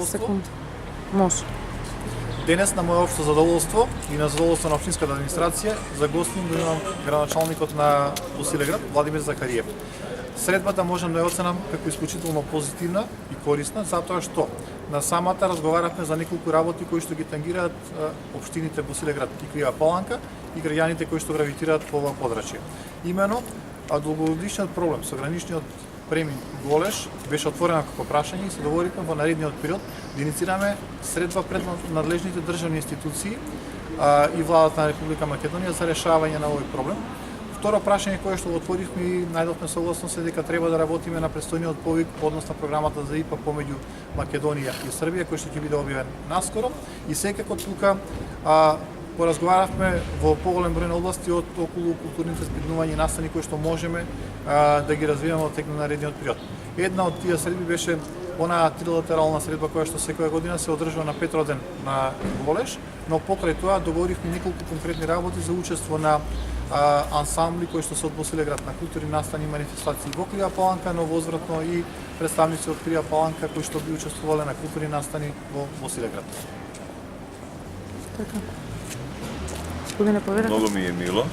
задоволство. Може. Денес на моје општо задоволство и на задоволство на општинската администрација за гостин го имам градоначалникот на Босилеград Владимир Захариев. Средбата можам да ја оценам како исклучително позитивна и корисна, затоа што на самата разговаравме за неколку работи кои што ги тангираат општините Босилеград и Кривја Паланка и граѓаните кои што гравитираат по ова подрачје. Имено, долгогодишниот проблем со граничниот премин Голеш беше отворена како прашање и се договоривме во наредниот период да иницираме средба пред надлежните државни институции и владата на Република Македонија за решавање на овој проблем. Второ прашање кое што го отворивме и најдовме согласност е дека треба да работиме на престојниот повик однос на програмата за ИПА помеѓу Македонија и Србија кој што ќе биде објавен наскоро и секако тука поразговаравме во поголем број на области од околу културните збиднувања и настани кои што можеме да ги развиваме во тек на наредниот период. Една од тие средби беше онаа трилатерална средба која што секоја година се одржува на Петроден на Голеш, но покрај тоа договоривме неколку конкретни работи за учество на ансамбли кои што се од Босилеград на културни настани и манифестации во Кривја Паланка, но возвратно и представници од Кривја Паланка кои што би учествувале на културни настани во Босилеград. Така. Господине Поверенец. Многу ми е мило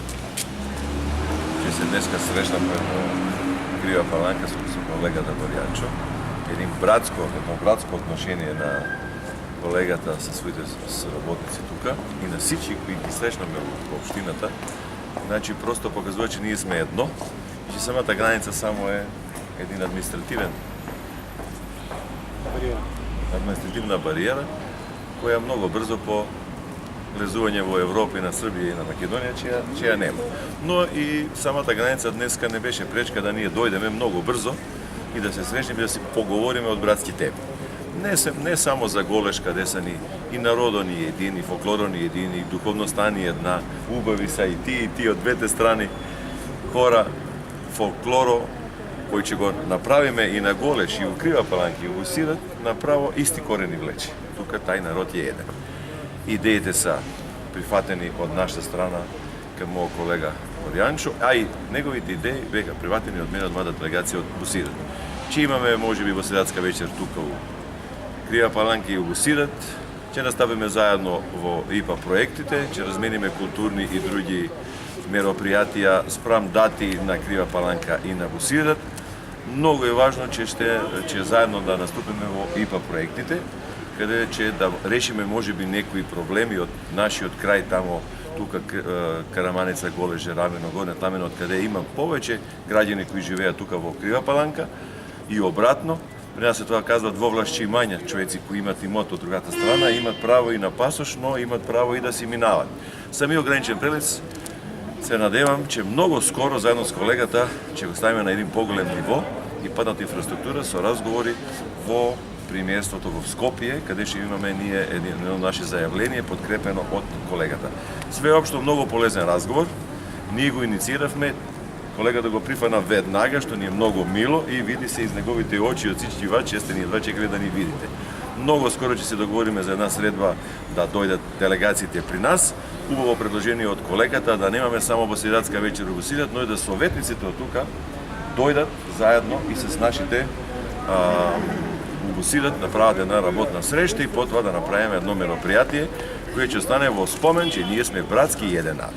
че се днеска срещнаме во Кривја Паланка со колегата Борјанчо. Едно братско отношение на колегата со своите соработници тука и на сите кои ги срещнаме во општината. Значи просто покажува че ние сме едно и че самата граница само е един административна бариера која многу брзо по влезување во Европа и на Србија и на Македонија че ја нема. Но и самата граница днеска не беше пречка да ние дојдеме многу брзо и да се срещнеме и да си поговориме од братски теми. Не само за Голеш каде са ни и народот ни един, и фолклорот ни един, и духовноста ни една, убави са и ти од двете страни хора, фолклоро кој ќе го направиме и на Голеш, и у Кривја Паланка, и у Босилеград, направо исти корени влече. Тука тај народ е еден. Идеите са прифатени од нашата страна кај мојот колега Борјанчо, а и неговите идеи беха прифатени од мене од мојата делегација од Босилеград. Че имаме можеби Босилеградска вечер тука у Кривја Паланка и у Босилеград, ќе наставиме заедно во ИПА проектите, ќе размениме културни и други меропријатија спрам дати на Кривја Паланка и на Босилеград. Многу е важно че заедно да наступиме во ИПА проектите, каде ќе да решиме можеби некои проблеми од нашиот крај тамо тука Караманица, Голеш, Рамено, Горна Тламено, од каде има повеќе граѓани кои живеат тука во Кривја Паланка и обратно. При нас се тоа казва двовлашчи имања, човеци кои имат имот од другата страна, имат право и на пасош, но имат право и да си минават. Самиот граничен прелез се надевам, че многу скоро заедно с колегата ќе го ставиме на еден поголем ниво и патната инфраструктура со разговори во премиерството во Скопје, каде ќе имаме ние едно наше зајавление подкрепено од колегата. Свеопшто многу полезен разговор. Ние го иницииравме, колегата го прифана веднага, што ни е многу мило и види се из неговите очи од сите вас, че сте ни едва чекали да ни видите. Многу скоро ќе се договориме за една средба да дојдат делегациите при нас. Убаво предложение од колегата да немаме само Босилеградска вечер во Босилеград, но и да советниците од тука дојдат заедно и с нашите у Босилеград направат една работна среща и потоа да направиме едно меропријатие кое ќе остане во спомен че ние сме братски и еден народ.